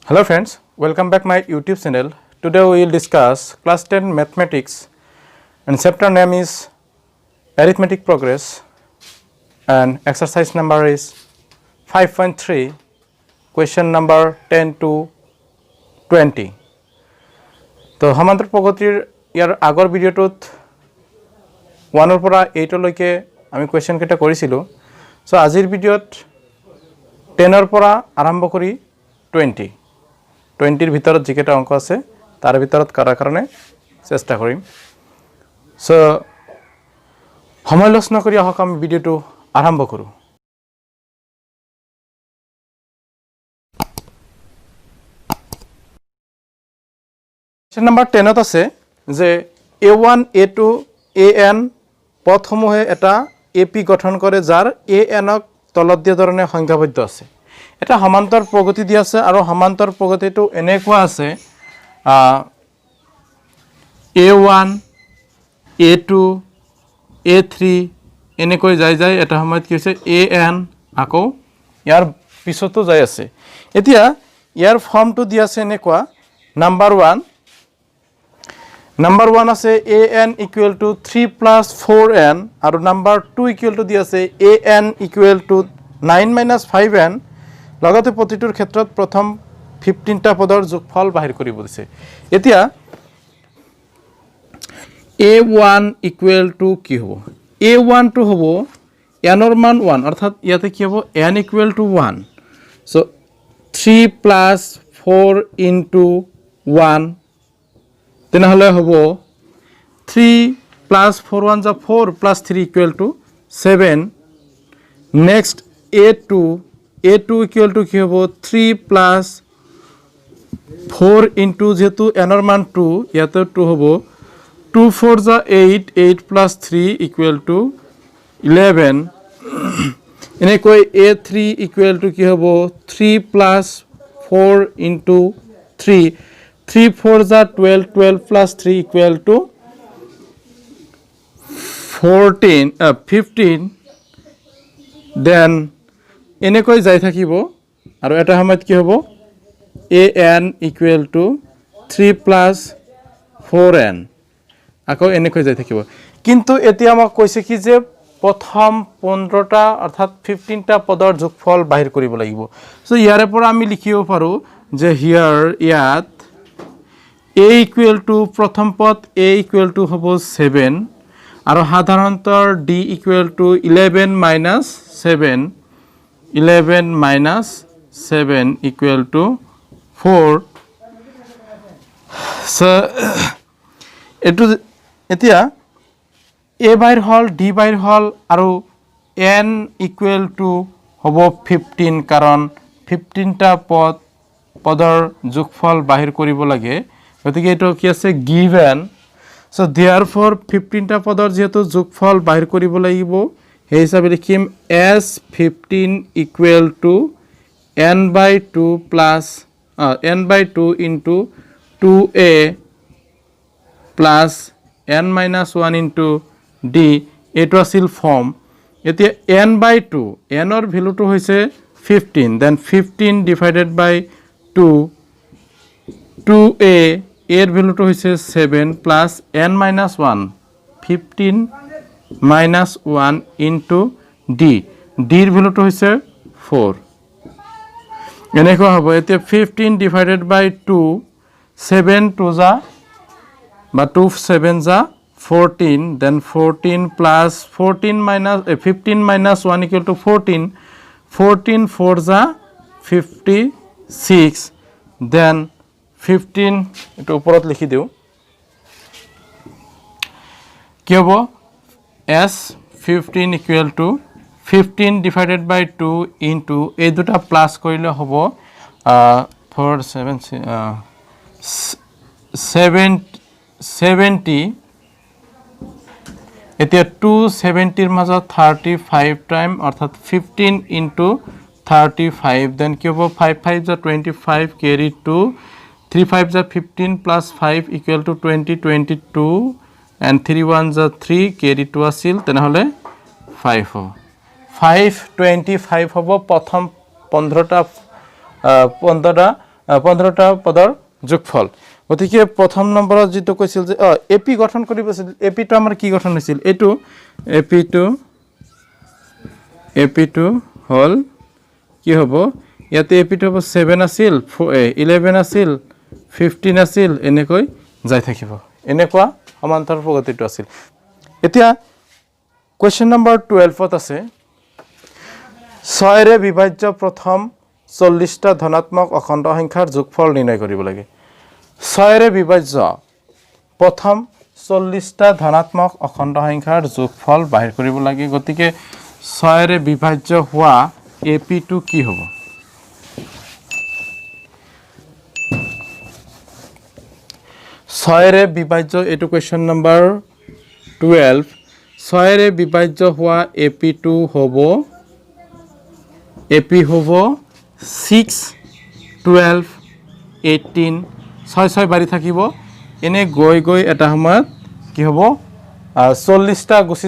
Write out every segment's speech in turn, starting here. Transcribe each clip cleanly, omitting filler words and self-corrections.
Hello friends, welcome back my YouTube channel. Today we will discuss class 10 mathematics and chapter name is arithmetic progress and exercise number is 5.3, question number 10 to 20. So Hamantar Pogotir yar agor video tut 1 or pora 8 loike ami question keta korisilu. So azir video 10 or pora arambho kori 20. 20 ভিতৰত জিকেটা অংক আছে তাৰ ভিতৰত কৰাৰ কাৰণে চেষ্টা কৰিম so সময় লছ নকৰি আহক আমি ভিডিওটো আৰম্ভ কৰো কোৱেশ্চন নম্বৰ 10 ত আছে যে a1 a2 an পথসমূহে এটা ap গঠন কৰে যাৰ an ক তলত দিয়া ধৰণে সংখ্যাবদ্ধ আছে এটা সমান্তৰ প্ৰগতি দি আছে আৰু সমান্তৰ প্ৰগতিটো এনেকুৱা আছে a1 a2 a3 এনেকৈ যায় এটা সময়ত কি হৈছে an আকৌ ইয়াৰ পিছতো যায় আছে এতিয়া ইয়াৰ ফৰ্মটো দি আছে এনেকুৱা নাম্বাৰ 1 আছে an equal to 3 plus 4n আৰু নাম্বাৰ 2 equal to দি আছে an equal to 9 minus 5n লগতে প্ৰতিটোৰ ক্ষেত্ৰত প্ৰথম 15টা পদৰ যোগফল বাহিৰ কৰিব দিছে এতিয়া a1 equal to কি হ'ব a1 টো হ'ব n ৰ মান 1 অৰ্থাৎ ইয়াতে কি হ'ব n equal to 1 so 3 plus 4 into 1 তেনেহলে হ'ব 3 plus 4 1 is 4 plus 3 equal to 7 next a2 equal to কি হ'ব 3 plus 4 into যেহেতু n ৰ মান 2 ইয়াতে 2 হ'ব 2 4 is 8 plus 3 equal to 11 এনেকৈ a3 equal to কি হ'ব 3 plus 4 into 3 3 4 is 12 plus 3 equal to 15 then এনেকৈ যাই থাকিব আৰু এটা সময়ত কি হ'ব an equal to 3 plus 4n আকৌ এনেকৈ যাই থাকিব কিন্তু এতিয়া আমাক কৈছে কি যে প্ৰথম 15টা অৰ্থাৎ 15টা পদৰ যোগফল বাহিৰ কৰিব লাগিব সো ইয়াৰে পৰা আমি লিখিব পাৰো যে হিয়াৰ ইয়াত a equal to প্ৰথম পদ a equal to হ'ব 7 আৰু সাধাৰণতৰ d equal to 11 minus 7 equal to 4 so এটো এতিয়া a বাহিৰ হল d বাহিৰ হল আৰু n equal to হ'ব 15 কাৰণ 15টা পদৰ যোগফল বাহিৰ কৰিব লাগে গতিকে এটো কি আছে given so therefore 15টা পদৰ যেহেতু যোগফল বাহিৰ কৰিব লাগিব এই হিচাপে লিখিম s 15 equal to n by 2 plus n by 2 into 2a plus n minus 1 into d এটো আছিল ফর্ম এতিয়া n by 2 n or ভ্যালুটো হৈছে 15 then 15 divided by 2 2a এর ভ্যালুটো হৈছে 7 plus n minus 1 15 minus 1 into d এর ভ্যালুটো হৈছে 4 এনেকুৱা হ'ব এতিয়া 15 divided by 2 7 to the বা 2 7 যা 14 then 14 plus 14 minus 15 minus 1 equal to 14 14 4 যা 56 then 15 এটো ওপৰত লিখি দিও কি হ'ব s 15 equal to 15 divided by 2 into এই দুটা প্লাস কৰিলে হ'ব 4 70 এতিয়া 270 এর মাজত 35 টাইম অর্থাৎ 15 into 35 then কি হ'ব 5 5 is 25 carry 2 3 5 is 15 plus 5 equal to 22 and 3 1 is 3 carry 2 আছিল তেনেহলে 5 হ'ব 525 হ'ব প্ৰথম 15টা 15টা পদৰ যোগফল গতিকে প্ৰথম নম্বৰত যেটো কৈছিল যে এপি গঠন কৰিব আছিল এপিটো আমাৰ কি গঠন হৈছিল এটো এপি2 হল কি হ'ব ইয়াতে এপিটো হ'ব 7 আছিল 11 আছিল 15 আছিল এনেকৈ যাই থাকিব এনেকুৱা সমান্তৰ প্ৰগতিটো আছিল এতিয়া কোৱেশ্চন নম্বৰ 12 ত আছে 6 ৰে বিভাজ্য প্ৰথম 40টা ধনাত্মক অখণ্ড সংখ্যাৰ যোগফল নিৰ্ণয় কৰিব লাগে 6 ৰে বিভাজ্য প্ৰথম 40টা ধনাত্মক অখণ্ড সংখ্যাৰ যোগফল বাহিৰ কৰিব লাগে গতিকে 6 ৰে বিভাজ্য হোৱা AP2 কি হ'ব 6 ৰে বিভাজ্য এটো কোৱেশ্চন নম্বৰ 12 6 ৰে বিভাজ্য হোৱা AP2 হ'ব AP হ'ব 6 12 18 6 বাঢ়ি থাকিব এনে গৈ গৈ এটা সময়ত কি হ'ব 40টা গুছি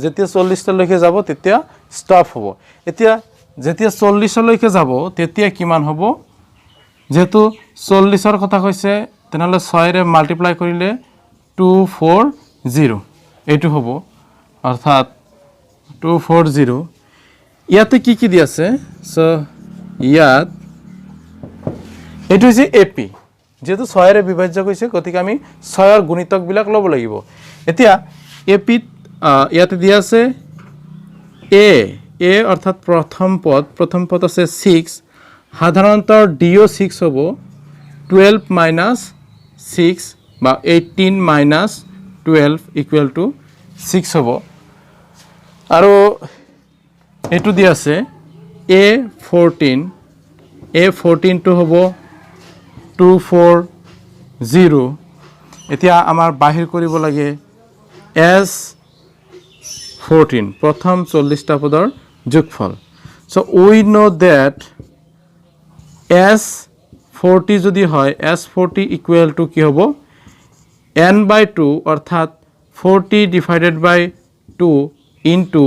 যেতিয়া 40টা লৈকে যাব তেতিয়া ষ্টপ হ'ব এতিয়া যেতিয়া 40 লৈকে যাব তেতিয়া কিমান হ'ব যেহেতু 40 ৰ কথা কৈছে তেনেহলে 6 ৰে মাল্টিপ্লাই কৰিলে 240 এটো হ'ব অৰ্থাৎ 240 ইয়াতে কি দি আছে সো ইয়াত এটো হৈছে এপি যেহেতু 6 ৰে বিভাজ্য কৈছে গতিকে আমি 6 ৰ গুণিতক বিলাক লব লাগিব এতিয়া এপি ইয়াতে দিয়া আছে এ অৰ্থাৎ প্ৰথম পদ আছে 6 সাধাৰণতে ডিও 6 হ'ব 12 minus 6 বা 18 minus 12 equal to 6 হ'ব আৰু এটো দি আছে A14 টো হ'ব 240 এতিয়া আমাৰ বাহিৰ কৰিব লাগে S14 প্ৰথম 40টা পদৰ যোগফল so we know that S40 যদি হয় S40 equal to কি হ'ব n/2 অৰ্থাৎ 40 divided by 2 into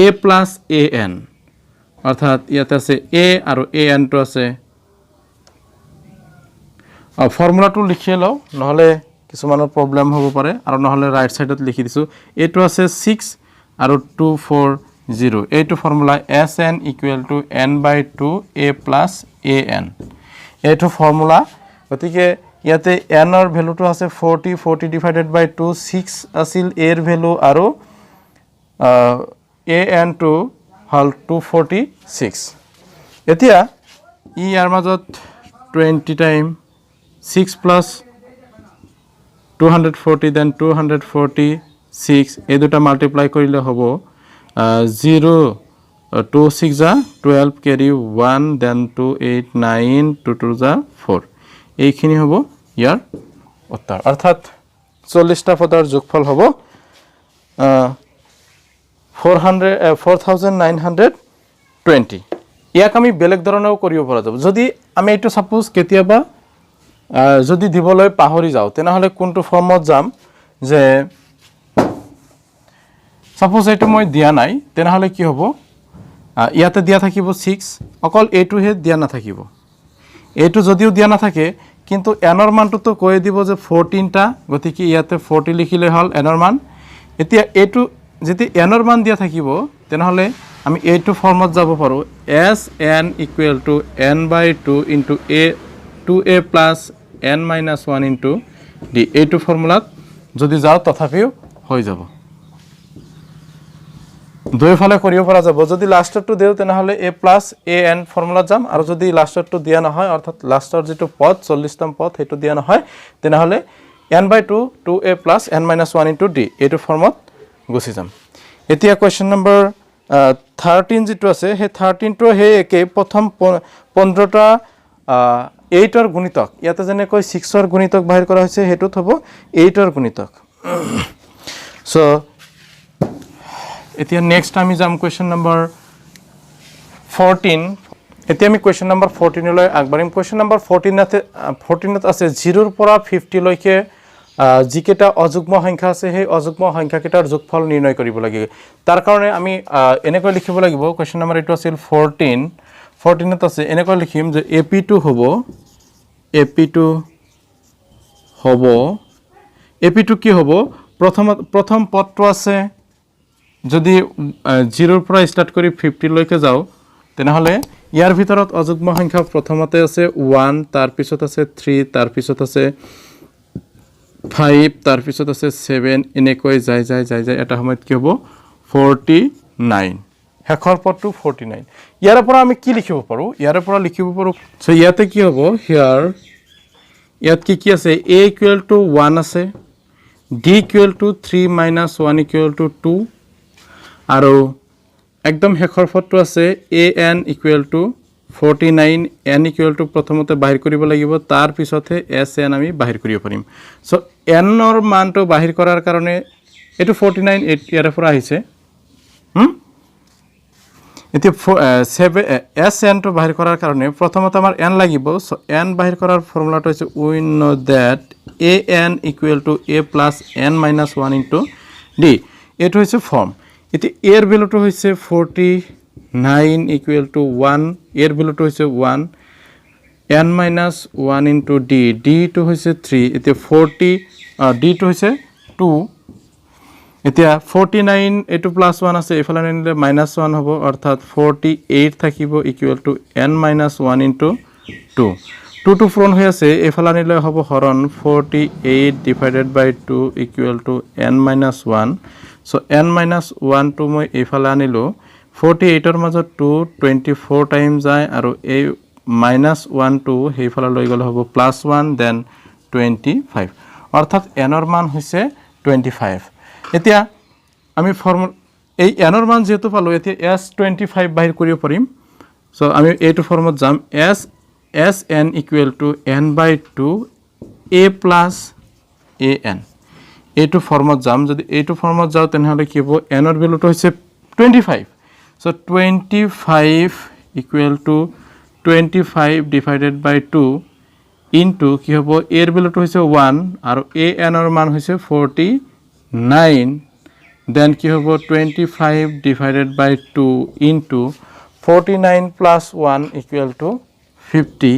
a plus an অৰ্থাৎ ইয়াতে আছে a আৰু an টো আছে ফৰ্মুলাটো লিখি লও নহলে কিছুমানৰ প্ৰবলেম হ'ব পাৰে আৰু নহলে ৰাইট সাইডত লিখি দিছো এটো আছে 6 আৰু 240 এইটো formula sn equal to n/2 a plus an এইটো ফৰ্মুলা গতিকে ইয়াতে n ৰ ভ্যালুটো আছে 40 divided by 2 6 আছিল a ৰ ভ্যালু আৰু an টো হল 246 এতিয়া ইয়াৰ মাজত 20 টাইম 6 plus 240 then 246 এই দুটা মাল্টিপ্লাই কৰিলে হ'ব 0 2 6 যা 12 carry 1 then 2 8 9 2 2 যা 4 এইখিনি হ'ব ইয়াৰ উত্তৰ অৰ্থাৎ 40টা পদৰ যোগফল হ'ব 4920 ইয়াক আমি বেলেগ ধৰণেও কৰিব পৰা যাব যদি আমি এটো সাপোজ কেতিয়াবা যদি দিবলৈ পাহৰি যাও তেনেহলে কোনটো ফৰ্মত যাম যে সাপোজ এটো মই দিয়া নাই তেনেহলে কি হ'ব ইয়াতে দিয়া থাকিব 6 অকল এটো হে দিয়া না থাকিব এটো যদিও দিয়া না থাকে কিন্তু n ৰ মানটো তো কৈ দিব যে 14 টা গতিকে ইয়াতে 40 লিখিলে হল n ৰ মান এতিয়া এটো যদি n ৰ মান দিয়া থাকিব তেনেহলে আমি এটো ফৰ্মত যাব পাৰো sn equal to n/2 into a 2a plus n minus 1 into d এইটো ফৰ্মুলাত যদি যাও তথাপিও হৈ যাব দুইফালে কৰিব পৰা যাব যদি লাষ্টৰটো দেও তেনেহলে a plus an ফৰ্মুলা যাম আৰু যদি লাষ্টৰটো দিয়া নহয় অৰ্থাৎ লাষ্টৰ যেটো পদ 40তম পদ হেতু দিয়া নহয় তেনেহলে n/2 2a plus n minus 1 into d এইটো ফৰ্মত গুছি যাম এতিয়া কোৱেশ্চন নম্বৰ 13 যেটো আছে হে 13 টো হে একে প্ৰথম 15টা 8 ৰ গুণিতক ইয়াতে যেনে কৈ 6 ৰ গুণিতক বাহিৰ কৰা হৈছে হেতুত হ'ব 8 ৰ গুণিতক সো এতিয়া নেক্সট আমি যাম কোৱেশ্চন নম্বৰ 14 এতিয়া আমি কোৱেশ্চন নম্বৰ 14 লৈ আগবাৰিম কোৱেশ্চন নম্বৰ 14 আছে 0 ৰ পৰা 50 লৈকে যিকেটা অযুগ্ম সংখ্যা আছে সেই অযুগ্ম সংখ্যাকেটাৰ যোগফল নিৰ্ণয় কৰিব লাগে তাৰ কাৰণে আমি এনেকৈ লিখিব লাগিব কোৱেশ্চন নম্বৰ এটো আছিল 14 ত আছে এনেকৈ লিখিম যে AP2 হ'ব AP2 হ'ব AP2 কি হ'ব প্ৰথম পদটো আছে যদি 0 পৰা ষ্টাৰ্ট কৰি 50 লৈকে যাও তেনেহলে ইয়াৰ ভিতৰত অযুগ্ম সংখ্যা প্ৰথমতে আছে 1 তাৰ পিছত আছে 3 তাৰ পিছত আছে 5 তাৰ পিছত আছে 7 এনেকৈ যাই এটা সময়ত কি হ'ব 49 হেখৰ পদটো 49 ইয়াৰ পৰা আমি কি লিখিব পাৰো ইয়াৰ পৰা লিখিব পাৰো সো ইয়াতে কি হ'ব হিয়াৰ ইয়াত কি আছে a = 1 আছে d = 3 - 1 = 2 আৰু একদম হেখৰ পদটো আছে an = 49 n = প্ৰথমতে বাহিৰ কৰিব লাগিব তাৰ পিছতে sn আমি বাহিৰ কৰিব পাৰিম সো n ৰ মানটো বাহিৰ কৰাৰ কাৰণে এটো 49 ইয়াৰ পৰা আহিছে এতিয়া sn টো বাহিৰ কৰাৰ কাৰণে প্ৰথমতে আমাৰ n লাগিব সো n বাহিৰ কৰাৰ ফৰ্মুলাটো হৈছে we know that an = a + n - 1 * d এটো হৈছে ফর্ম এটি এর ভ্যালুটো হৈছে 49 = 1 এর ভ্যালুটো হৈছে 1 n - 1 * d d টো হৈছে 3 এটি 40 d টো হৈছে 2 এতিয়া 49 এটো +1 আছে এফালে নিলে -1 হ'ব অৰ্থাৎ 48 থাকিব = n - 1 * 2 2 টো পূৰণ হৈ আছে এফালে নিলে হ'ব হৰণ 48 / 2 = n - 1 সো n - 1 টো মই এফালে আনিলো 48 ৰ মাজত 2 24 টাইম যায় আৰু এই -1 টো হেইফালে লৈ গলে হ'ব +1 দেন 25 অৰ্থাৎ n ৰ মান হৈছে 25 এতিয়া আমি ফৰ্মুলা এই n ৰ মান যেটো পালো এতিয়া s25 বাহিৰ কৰিব পাৰিম সো আমি এইটো ফৰ্মত যাম sn = n/2 a + an এইটো ফৰ্মত যাম যদি এইটো ফৰ্মত যাও তেনেহলে কি হ'ব n ৰ ভ্যালুটো হৈছে 25 সো 25 = 25 / 2 ইনটু কি হ'ব এর ভ্যালুটো হৈছে 1 আৰু an ৰ মান হৈছে 49 দেন কি হ'ব 25 / 2 ইনটু 49 + 1 = 50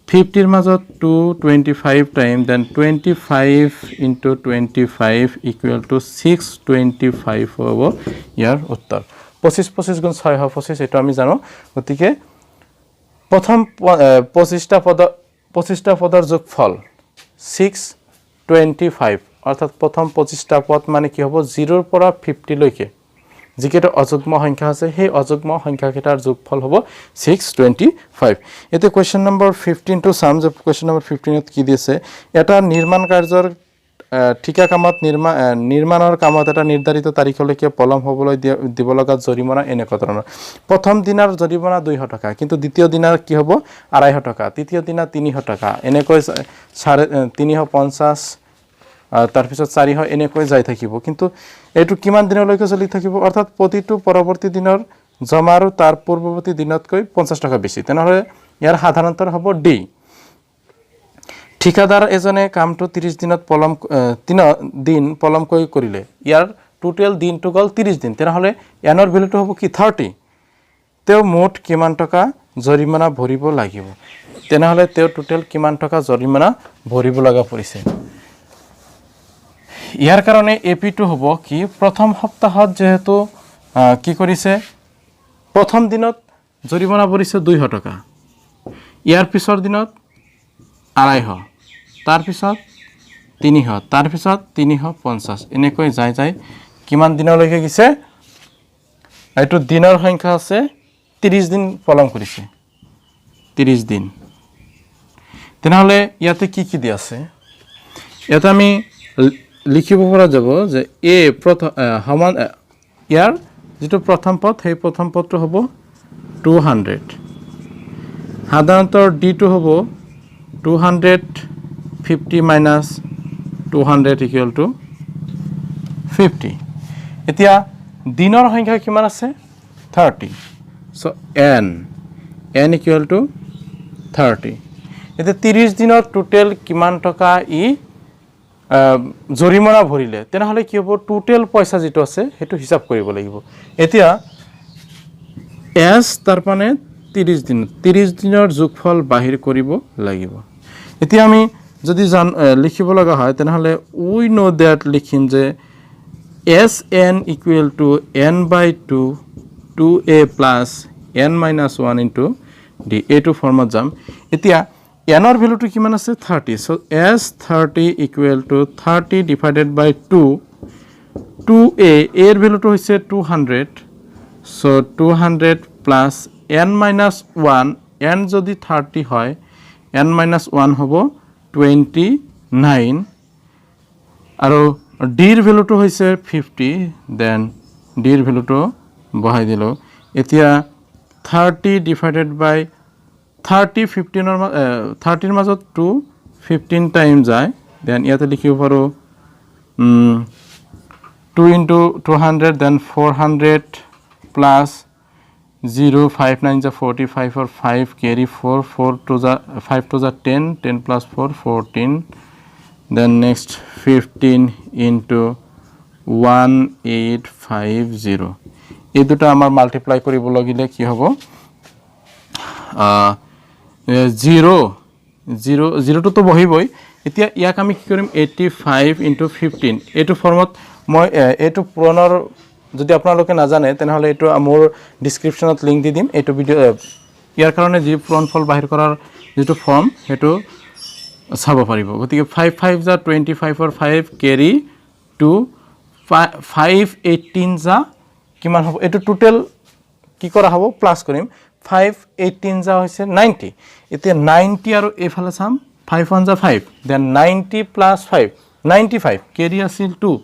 50 ৰ মাজত 2 25 টাইম দেন 25 * 25 = 625 হ'ব ইয়াৰ উত্তৰ 25 25 গুণ 6 হয় 25 এটা আমি জানো গতিকে প্ৰথম 25টা পদৰ যোগফল 625 অৰ্থাৎ প্ৰথম 25টা পদ মানে কি হ'ব 0 ৰ পৰা 50 লৈকে যিকেইটা অযুগ্ম সংখ্যা আছে সেই অযুগ্ম সংখ্যাকেইটাৰ যোগফল হ'ব 625 এতে কোৱেশ্চন নম্বৰ 15 টো সাম যে কোৱেশ্চন নম্বৰ 15 ত কি দিছে এটা নিৰ্মাণ কাৰ্যৰ ঠিকা কামত নিৰ্মাণৰ কামত এটা নিৰ্ধাৰিত তাৰিখলৈকে পলম হ'বলৈ দিব লগা জৰিমনা এনেকুৱা ধৰণৰ প্ৰথম দিনৰ জৰিমনা 200 টকা কিন্তু দ্বিতীয় দিনৰ কি হ'ব 250 টকা তৃতীয় দিনা 300 টকা এনেকৈ 350 তাৰ পিছত 400 এনেকৈ যাই থাকিব কিন্তু এটো কিমান দিনলৈকে চলি থাকিব অৰ্থাৎ প্ৰতিটো পৰৱৰ্তী দিনৰ জমা আৰু তাৰ পূৰ্বৱৰ্তী দিনতকৈ 50 টকা বেছি তেনেহলে ইয়াৰ সাধাৰণতৰ হ'ব ডি ঠিকাদাৰ এজনে কামটো 30 দিনত পলম 3 দিন পলমকৈ কৰিলে ইয়াৰ টোটাল দিনটো গল 30 দিন তেনেহলে n ৰ ভ্যালুটো হ'ব কি 30 তেও মোট কিমান টকা জৰিমনা ভৰিব লাগিব তেনেহলে তেও টোটাল কিমান টকা জৰিমনা ভৰিব লগা পৰিছে ইয়াৰ কাৰণে AP2 হ'ব কি প্ৰথম সপ্তাহত যেহেতু কি কৰিছে প্ৰথম দিনত জৰিমনা ভৰিছে 200 টকা ইয়াৰ পিছৰ দিনত 250 তাৰ পিছত 300 তাৰ পিছত 350 এনেকৈ যাই কিমান দিনলৈকে গিছে এইটো দিনৰ সংখ্যা আছে 30 দিন পলম কৰিছে 30 দিন তেনেহলে ইয়াতে কি দি আছে এটা আমি লিখিব পৰা যাব যে a প্ৰথম সমান ইয়াৰ যেটো প্ৰথম পদ সেই প্ৰথম পদটো হ'ব 200 সাধাৰণতৰ d টো হ'ব 250 minus 200 equal to 50 এতিয়া দিনৰ সংখ্যা কিমান আছে 30 so n equal to 30 এতিয়া 30 দিনৰ টোটাল কিমান টকা ই জৰিমনা ভৰিলে তেনেহলে কি হ'ব টোটাল পইচা যেটো আছে হেতু হিসাব কৰিব লাগিব এতিয়া s তাৰ মানে 30 দিনৰ যোগফল বাহিৰ কৰিব লাগিব এতিয়া আমি যদি লিখিব লগা হয় তেনেহ'লে উই নো দ্যাট লিখিম যে Sn equal to n by 2 2a plus n minus 1 into d এইটো ফৰ্মত যাম এতিয়া n ৰ ভ্যালুটো কিমান আছে 30 so S30 equal to 30 divided by 2 2a এর ভ্যালুটো হৈছে 200 so 200 plus n minus 1 n যদি 30 হয় n minus 1 হ'ব 29 আৰু d এৰ ভ্যালুটো হৈছে 50 দেন d এৰ ভ্যালুটো বহাই দিলো এতিয়া 30 divided by 30 15 ৰ 30 ৰ মাজত 2 15 টাইম যায় দেন ইয়াতে লিখিব পাৰো 2 into 200 then 400 plus 0 5 9 is 45 or 5 carry 4 4 to the 5 to the 10 10 plus 4 14 then next 15 into 1850 এই দুটো আমার মাল্টিপ্লাই কৰিব লাগিলে কি হ'ব 0 0 0 তো বহিবই এতিয়া ইয়াক আমি কি কৰিম 85 into 15 এইটো ফৰ্মত মই এইটো পুৰণৰ যদি আপোনালোকে নাজানে তেনেহলে এইটো মোৰ ডেসক্ৰিপচনত লিংক দি দিম এইটো ভিডিও ইয়াৰ কাৰণে যি পুৰণফল বাহিৰ কৰাৰ যেটো ফৰ্ম হেতু চাব পাৰিব গতিকে 5 5 যা 25 or 5 carry 2 5 18 যা কিমান হ'ব এটো টোটাল কি কৰা হ'ব প্লাস কৰিম 5 18 যা হৈছে 90 এতিয়া 90 আৰু এফালে চাম 5 1 যা 5 then 90 plus 5 95 carry আছিল 2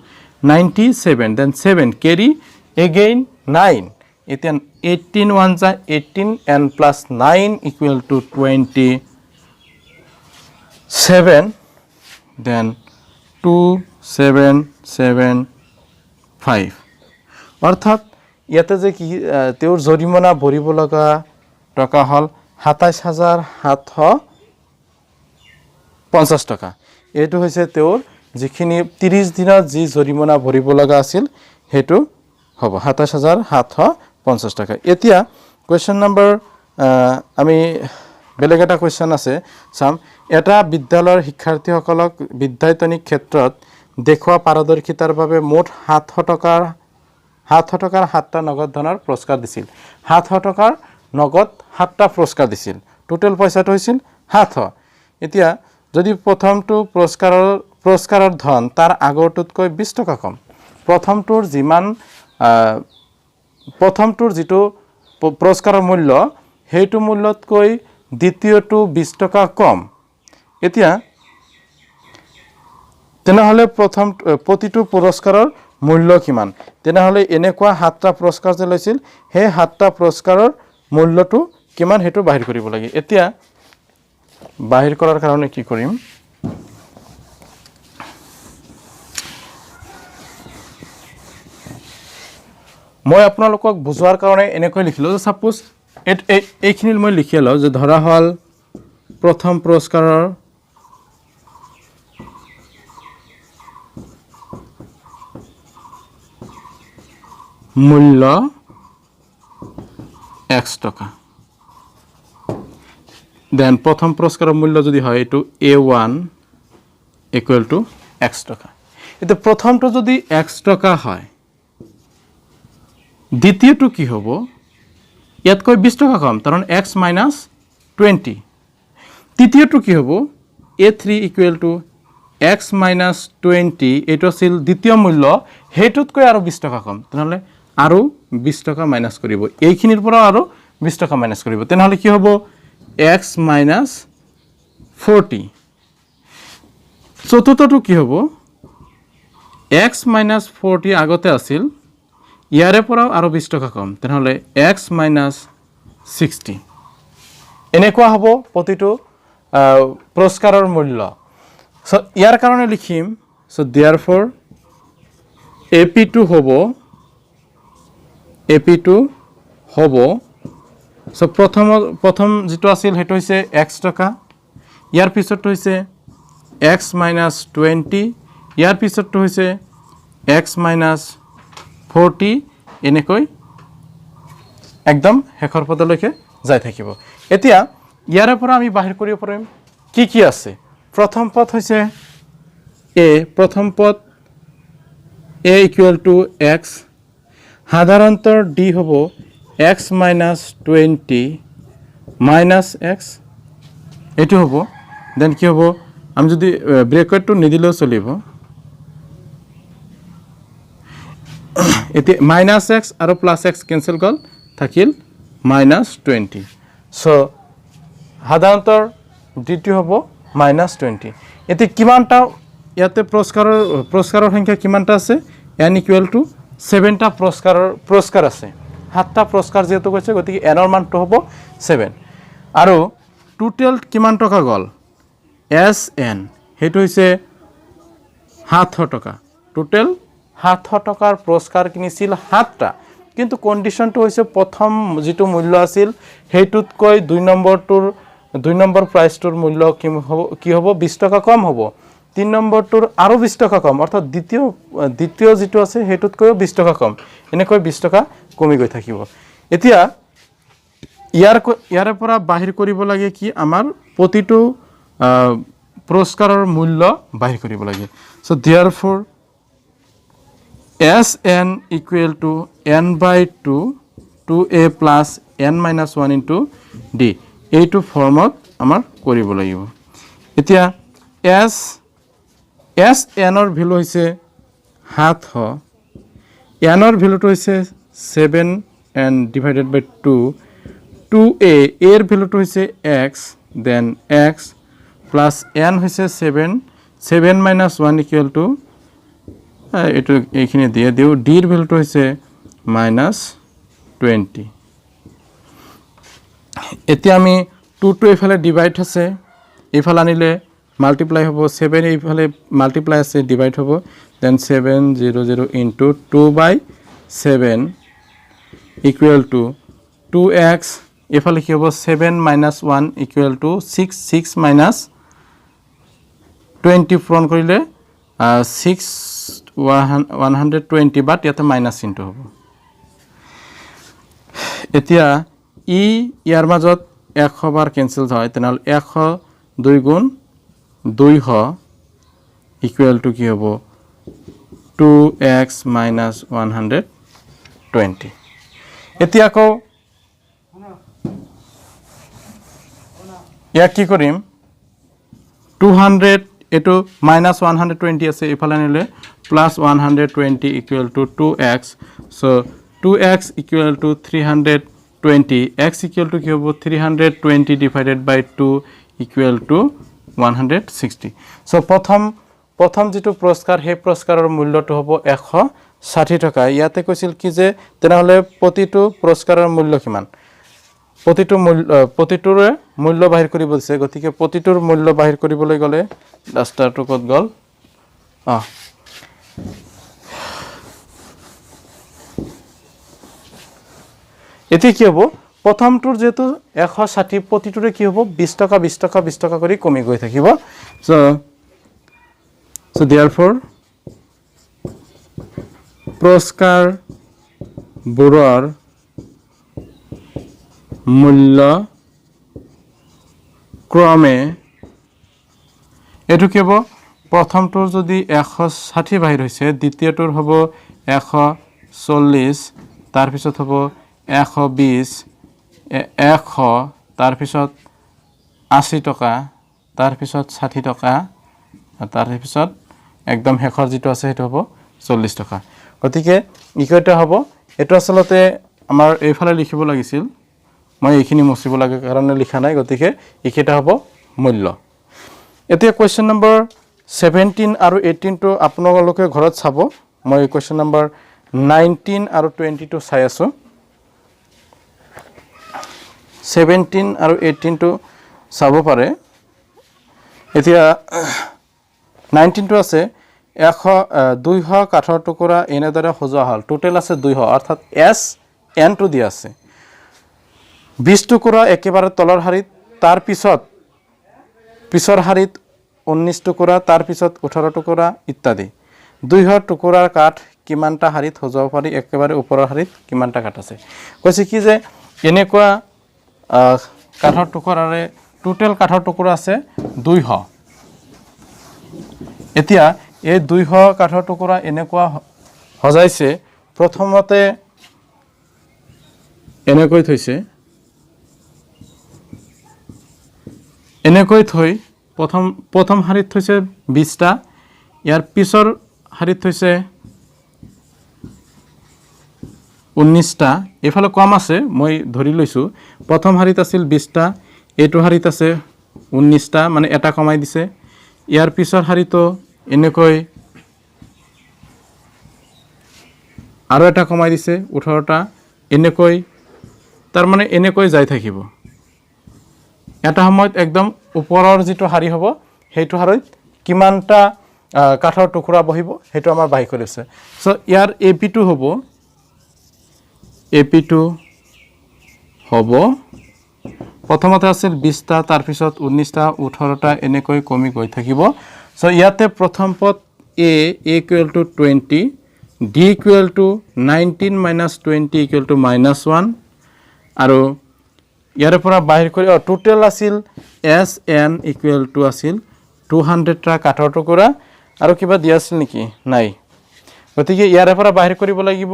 97 then 7 carry again 9 এতিয়া 18 1 যা 18 and plus 9 equal to 27 then 2775 অর্থাৎ ইয়াতে যে কি তেওঁৰ জৰিমনা ভৰিব লগা টকা হল 27750 টকা এটো হৈছে তেওঁৰ যিখিনি 30 দিনত যি জৰিমনা ভৰিব লগা আছিল হেতু হ'ব 27750 টাকা এতিয়া কোৱেশ্চন নম্বৰ আমি বেলেগ এটা কোৱেশ্চন আছে সাম এটা বিদ্যালয়ৰ শিক্ষাৰ্থীসকলক বিদ্যায়তনিক ক্ষেত্ৰত দেখুৱা পাৰদৰ্শিতাৰ বাবে মোট 700 টকাৰ 7টা নগদ ধনৰ পুৰস্কাৰ দিছিল 700 টকাৰ নগদ 7টা পুৰস্কাৰ দিছিল টোটাল পইচাটো হৈছিল 700 এতিয়া যদি প্ৰথমটো পুৰস্কাৰৰ ধন তাৰ আগৰটোতকৈ 20 টকা কম প্ৰথমটোৰ যেটো পুৰস্কাৰৰ মূল্য হেতু মূল্যতকৈ দ্বিতীয়টো 20 টকা কম এতিয়া তেনেহলে প্ৰতিটো পুৰস্কাৰৰ মূল্য কিমান তেনেহলে এনেকুৱা 7টা পুৰস্কাৰ যে লৈছিল হে 7টা পুৰস্কাৰৰ মূল্যটো কিমান হেতু বাহিৰ কৰিব লাগে এতিয়া বাহিৰ কৰাৰ কাৰণে কি কৰিম মই আপোনালোকক বুজোৱাৰ কাৰণে এনেকৈ লিখিলো যে সাপোজ এইখিনিল মই লিখিলো যে ধৰা হল প্ৰথম পুৰস্কাৰৰ মূল্য x টকা দেন প্ৰথম পুৰস্কাৰৰ মূল্য যদি হয় এটো a1 equal to x টকা এতে প্ৰথমটো যদি x টকা হয় দ্বিতীয়টো কি হ'ব ইয়াতকৈ 20 টকা কম কাৰণ x minus 20 তৃতীয়টো কি হ'ব a3 equal to x minus 20 এটো আছিল দ্বিতীয় মূল্য হেতুতকৈ আৰু 20 টকা কম তেনেহলে আৰু 20 টকা মাইনাস কৰিব এইখিনিৰ পৰা আৰু 20 টকা মাইনাস কৰিব তেনেহলে কি হ'ব x minus 40 চতুৰ্থটো কি হ'ব x minus 40 আগতে আছিল ইয়াৰে পৰা আৰু 20 টকা কম তেনেহলে x minus 60 এনেকুৱা হ'ব প্ৰতিটো পুৰস্কাৰৰ মূল্য সো ইয়াৰ কাৰণে লিখিম সো therefore AP2 হ'ব সো প্ৰথম যেটো আছিল হেতু হৈছে x টকা ইয়াৰ পিছৰটো হৈছে x minus 20 ইয়াৰ পিছৰটো হৈছে x minus 40 এনেকৈ একদম হেখৰ পদলৈকে যাই থাকিব এতিয়া ইয়াৰে পৰা আমি বাহিৰ কৰিব পাৰিম কি আছে প্ৰথম পদ হৈছে a, প্ৰথম পদ a equal to x, সাধাৰণতৰ d হ'ব x মাইনাছ 20 মাইনাছ x, এইটো হ'ব। দেন কি হ'ব, আমি যদি ব্ৰেকেটটো নিদিলেও চলিব, এতিয়া মাইনাছ এক্স আৰু প্লাছ এক্স কেঞ্চেল গ'ল, থাকিল মাইনাছ 20। চ' সাধাৰণতৰ ডিটো হ'ব মাইনাছ 20। এতিয়া কিমানটা ইয়াতে পুৰস্কাৰৰ সংখ্যা কিমানটা আছে, এন ইকুৱেল টু 7টা পুৰস্কাৰ আছে, 7টা পুৰস্কাৰ যিহেতু কৈছে, গতিকে এনৰ মানটো হ'ব 7। আৰু টোটেল কিমান টকা গ'ল, এছ এন সেইটো হৈছে 700 টকা। টোটেল 700 টকাৰ পুৰস্কাৰ কিনিছিল 7টা, কিন্তু কণ্ডিশ্যনটো হৈছে প্ৰথম যিটো মূল্য আছিল সেইটোতকৈ 2 নম্বৰ প্ৰাইচটোৰ মূল্য কি হ'ব 20 টকা কম হ'ব, 3 নম্বৰটোৰ আৰু 20 টকা কম, অৰ্থাৎ দ্বিতীয় যিটো আছে সেইটোতকৈও 20 টকা কম, এনেকৈ 20 টকা কমি গৈ থাকিব। এতিয়া ইয়াৰে পৰা বাহিৰ কৰিব লাগে কি, আমাৰ প্ৰতিটো পুৰস্কাৰৰ মূল্য বাহিৰ কৰিব লাগে। So' therefore S n equal to n by 2a plus n minus 1 into d, এইটো ফৰ্মত আমাৰ কৰিব লাগিব। এতিয়া এছ এনৰ ভেলু হৈছে 700, এনৰ ভেলুটো হৈছে 7 and divided by 2a এৰ ভেলুটো হৈছে x, then x plus n হৈছে 7 মাইনাছ 1 ইকুৱেল টু এইটো এইখিনি দিয়ে দিওঁ, ডিৰ ভেলুটো হৈছে মাইনাছ 20। এতিয়া আমি 2টো এইফালে ডিভাইড আছে, এইফালে আনিলে মাল্টিপ্লাই হ'ব, 7 এইফালে মাল্টিপ্লাই আছে ডিভাইড হ'ব, then 700 into 2/7 equal to 2x, এইফালে কি হ'ব 7 মাইনাছ 1 ইকুৱেল টু 6 মাইনাছ 20 পূৰণ কৰিলে 120, বাট ইয়াতে মাইনাছ চিনটো হ'ব। এতিয়া ইয়াৰ মাজত 100 বাৰ কেঞ্চেল হয়, তেনেহ'লে 100 2 গুণ 200 ইকুৱেল টু কি হ'ব 2x মাইনাছ 120। এতিয়া আকৌ ইয়াক কি কৰিম, 200 এইটো মাইনাছ 120 আছে, এইফালে আনিলে plus 120 equal to 2x, so' 2x equal to 320, x equal to কি হ'ব 320 ডিভাইডেড বাই 2 ইকুৱেল টু 160। চ' প্ৰথম যিটো পুৰস্কাৰ সেই পুৰস্কাৰৰ মূল্যটো হ'ব 160 টকা। ইয়াতে কৈছিল কি যে তেনেহ'লে প্ৰতিটো পুৰস্কাৰৰ মূল্য কিমান, প্ৰতিটোৰে মূল্য বাহিৰ কৰিব দিছে, গতিকে প্ৰতিটোৰ মূল্য বাহিৰ কৰিবলৈ গ'লে ডাষ্টাৰটো ক'ত গ'ল, এতিয়া কি হ'ব, প্ৰথমটোৰ যিহেতু 160, প্ৰতিটোৰে কি হ'ব 20 টকা 20 টকা 20 টকা কৰি কমি গৈ থাকিব। চ' therefore পুৰস্কাৰবোৰৰ মূল্য ক্ৰমে, এইটো কি হ'ব, প্ৰথমটোৰ যদি 160 বাহিৰ হৈছে, দ্বিতীয়টোৰ হ'ব 140, তাৰপিছত হ'ব 120, 100, তাৰপিছত 80 টকা, তাৰপিছত 60 টকা, তাৰপিছত একদম শেষৰ যিটো আছে সেইটো হ'ব 40 টকা। গতিকে ইকুৱেটা হ'ব, এইটো আচলতে আমাৰ এইফালে লিখিব লাগিছিল, মই এইখিনি মুচিব লাগে কাৰণে লিখা নাই, গতিকে এইকেইটা হ'ব মূল্য। এতিয়া কুৱেশ্যন নম্বৰ 17 আৰু 18টো আপোনালোকে ঘৰত চাব, মই কুৱেশ্যন নম্বৰ 19 আৰু 20টো চাই আছোঁ। 17 আৰু 18টো চাব পাৰে। এতিয়া 19টো আছে 200 কাঠৰ টুকুৰা এনেদৰে সজোৱা হ'ল, টোটেল আছে 200, অৰ্থাৎ এছ এনটো দিয়া আছে, 20 টুকুৰা একেবাৰে তলৰ শাৰীত, তাৰপিছত পিছৰ শাৰীত 19 টুকুৰা, তাৰপিছত 18 টুকুৰা ইত্যাদি। 200 টুকুৰাৰ কাঠ কিমানটা শাৰীত সজাব পাৰি, একেবাৰে ওপৰৰ শাৰীত কিমানটা কাঠ আছে। কৈছে কি যে এনেকুৱা কাঠৰ টুকুৰাৰে টোটেল কাঠৰ টুকুৰা আছে 200, এতিয়া এই 200 কাঠৰ টুকুৰা এনেকুৱা সজাইছে প্ৰথমতে এনেকৈ থৈছে এনেকৈ থৈ প্ৰথম শাৰীত থৈছে 20টা ইয়াৰ পিছৰ শাৰীত থৈছে 19টা এফালে কম আছে মই ধৰি লৈছো প্ৰথম শাৰীত আছিল 20টা এইটো শাৰীত আছে 19টা মানে এটা কমাই দিছে ইয়াৰ পিছৰ শাৰীতো এনেকৈ আৰু এটা কমাই দিছে 18টা এনেকৈ তাৰ মানে এনেকৈ যাই থাকিব এটা সময়ত একদম ওপৰৰ যেটো শাৰী হ'ব হেইটো শাৰীত কিমানটা কাঠৰ টুকুৰা বহিব হেইটো আমাৰ বাই কৰিছে সো ইয়াৰ AP2 হ'ব AP2 হ'ব প্ৰথমতে আছিল 20টা তাৰ পিছত 19টা 18টা এনেকৈ কমি গৈ থাকিব সো ইয়াতে প্ৰথম পদ A equal to 20 D equal to 19 minus 20 equal to -1 আৰু ইয়াৰ পৰা বাহিৰ কৰি টোটাল আছিল SN equal to আছিল 200 টা কাঠৰ টুকুৰা আৰু কিবা দিয়া আছিল নেকি নাই গতিকে ইয়াৰ পৰা বাহিৰ কৰিব লাগিব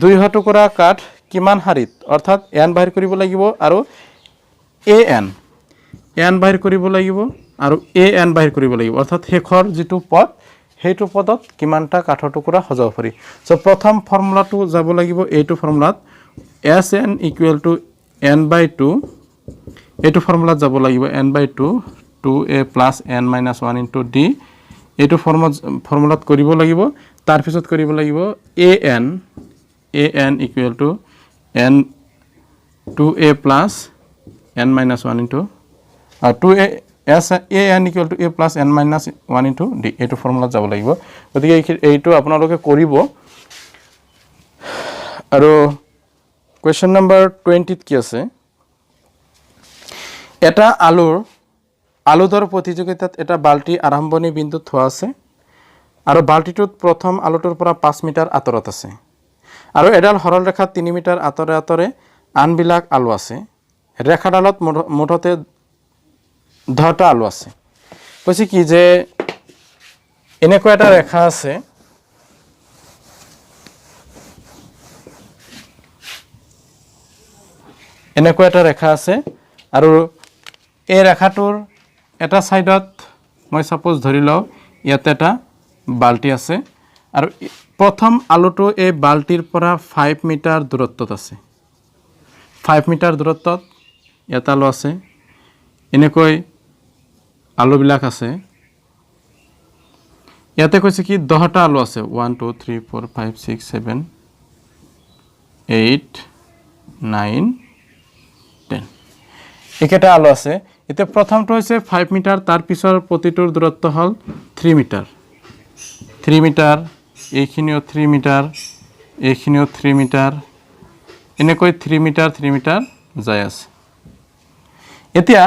200 টুকুৰা কাঠ কিমান হাৰিত অৰ্থাৎ n বাহিৰ কৰিব লাগিব আৰু n বাহিৰ কৰিব লাগিব আৰু an বাহিৰ কৰিব লাগিব অৰ্থাৎ শেষৰ যেটো পদ হেইটো পদত কিমানটা কাঠৰ টুকুৰা সজাব পাৰি সো প্ৰথম ফৰ্মুলাটো যাব লাগিব এইটো ফৰ্মুলাত SN equal to n/2 এইটো ফৰ্মুলাত যাব লাগিব n/2 2a plus n minus 1 into d এইটো ফৰ্মুলাত কৰিব লাগিব তাৰ পিছত কৰিব লাগিব an equal to n 2a plus n minus 1 into 2a an equal to a plus n minus 1 into d এইটো ফৰ্মুলাত যাব লাগিব গতিকে এইটো আপোনালোকে কৰিব আৰু question number 20 কি আছে এটা আলুদৰ প্ৰতিযোগিতাত এটা বালটি আৰম্ভণি বিন্দুত থোৱা আছে আৰু বালটিটোত প্ৰথম আলুটোৰ পৰা 5 মিটাৰ আঁতৰত আছে আৰু এডাল সৰল ৰেখা 3 মিটাৰ আঁতৰে আঁতৰে আনবিলাক আলু আছে ৰেখাডালত মুঠতে 10টা আলু আছে কৈছে কি যে এনেকুৱা এটা ৰেখা আছে এনেকুৱা এটা ৰেখা আছে আৰু এই ৰেখাটোৰ এটা সাইডত মই সাপোজ ধৰি লও ইয়াতে এটা বালটি আছে আৰু প্ৰথম আলুটো এই বালটিৰ পৰা 5 মিটাৰ দূৰত্বত আছে 5 মিটাৰ দূৰত্বত এটা আলু আছে এনেকৈ আলুবিলাক আছে ইয়াতে কৈছে কি 10টা আলু আছে 1 2 3 4 5 6 7 8 9 10 একেটা আলু আছে এতে প্ৰথমটো হৈছে 5 মিটাৰ তাৰ পিছৰ প্ৰতিটোৰ দূৰত্ব হল 3 মিটাৰ এইখিনিও 3 মিটাৰ এইখিনিও 3 মিটাৰ এনেকৈ 3 মিটাৰ যায় আছে এতিয়া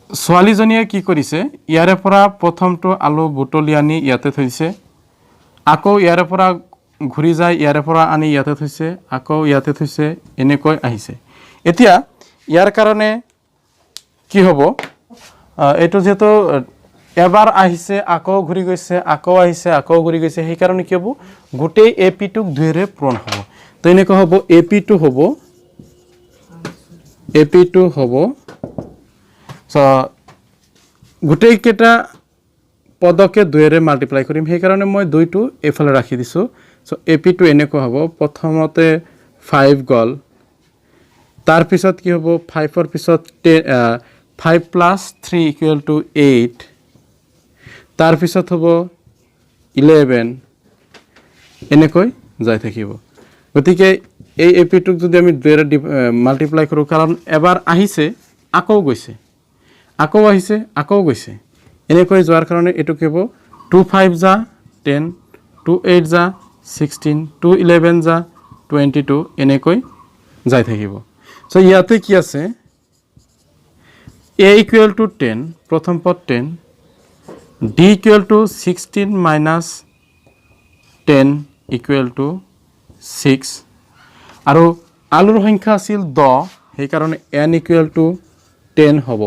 ছোৱালীজনীয়ে কি কৰিছে ইয়াৰে পৰা প্ৰথমটো আলু বুটলি আনি ইয়াতে থৈছে আকৌ ইয়াৰে পৰা ঘুৰি যায় ইয়াৰে পৰা আনি ইয়াতে থৈছে আকৌ ইয়াতে থৈছে এনেকৈ আহিছে এতিয়া ইয়াৰ কাৰণে কি হ'ব এটো যেটো এবাৰ আহিছে আকৌ ঘুৰি গৈছে আকৌ আহিছে আকৌ ঘুৰি গৈছে সেই কাৰণে কি হ'ব গুটেই AP2 ক 2 ৰে পূৰণ হ'ব তো এনেকৈ হ'ব AP2 হ'ব সো গুটেই কেটা পদকে 2 ৰে মাল্টিপ্লাই কৰিম সেই কাৰণে মই 2 টো এফালে ৰাখি দিছো সো AP2 এনেকৈ হ'ব প্ৰথমতে 5 গল তাৰ পিছত কি হ'ব 5 ৰ পিছত 5 plus 3 equal to 8 তাৰ পিছত হ'ব 11 এনেকৈ যাই থাকিব গতিকে এই AP2 ক যদি আমি 2 ৰে মাল্টিপ্লাই কৰো কাৰণ এবাৰ আহিছে আকৌ গৈছে আকৌ আহিছে আকৌ গৈছে এনেকৈ যোৱাৰ কাৰণে এটো কি হ'ব 2 5 যা 10 2 8 যা 16 2 11 যা 22 এনেকৈ যাই থাকিব সো ইয়াতে কি আছে a equal to 10 প্ৰথম পদ 10 d equal to 16 minus 10 equal to 6 আৰু আলুৰ সংখ্যা আছিল 10 সেই কাৰণে n equal to 10 হ'ব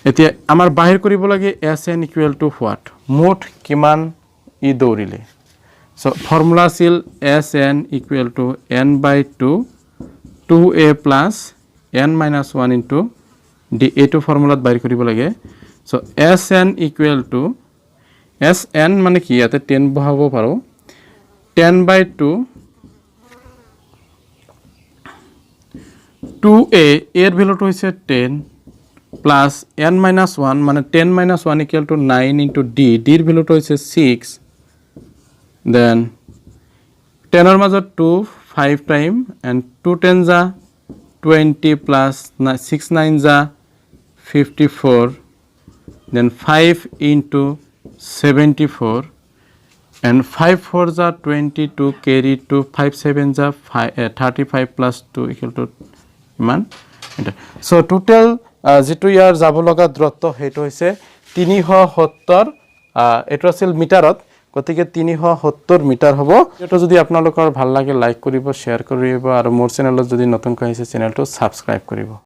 এতিয়া আমাৰ বাহিৰ কৰিব লাগে Sn ইকুৱেল টু হোৱাট মুঠ কিমান ই দৌৰিলে সো ফৰ্মুলা আছিল Sn equal to n/2 2a plus n minus 1 into d এইটো ফৰ্মুলাত বাহিৰ কৰিব লাগে so Sn equal to Sn মানে কি ইয়াতে 10 বহাব পাৰো 10/2 2a এর ভ্যালুটো হইছে 10 plus n minus 1 মানে 10 minus 1 equal to 9 into d এর ভ্যালুটো হইছে 6 then 10 এর মাজত 2 5 time and 2 10 যা 20 plus 6 9 যা 54 then 5 into 74 and 5 4 যা 22 carry to 5 7 যা 35 plus 2 equal to মান এটা সো টোটাল যেটো ইয়াৰ যাব লগা দূৰত্ব হেটো হৈছে 370 এটো আছিল মিটাৰত গতিকে 370 মিটাৰ হ'ব এটো যদি আপোনালোকৰ ভাল লাগে লাইক কৰিব শেয়াৰ কৰিব আৰু মোৰ চেনেলত যদি নতুনকৈ আহিছে চেনেলটো সাবস্ক্ৰাইব কৰিব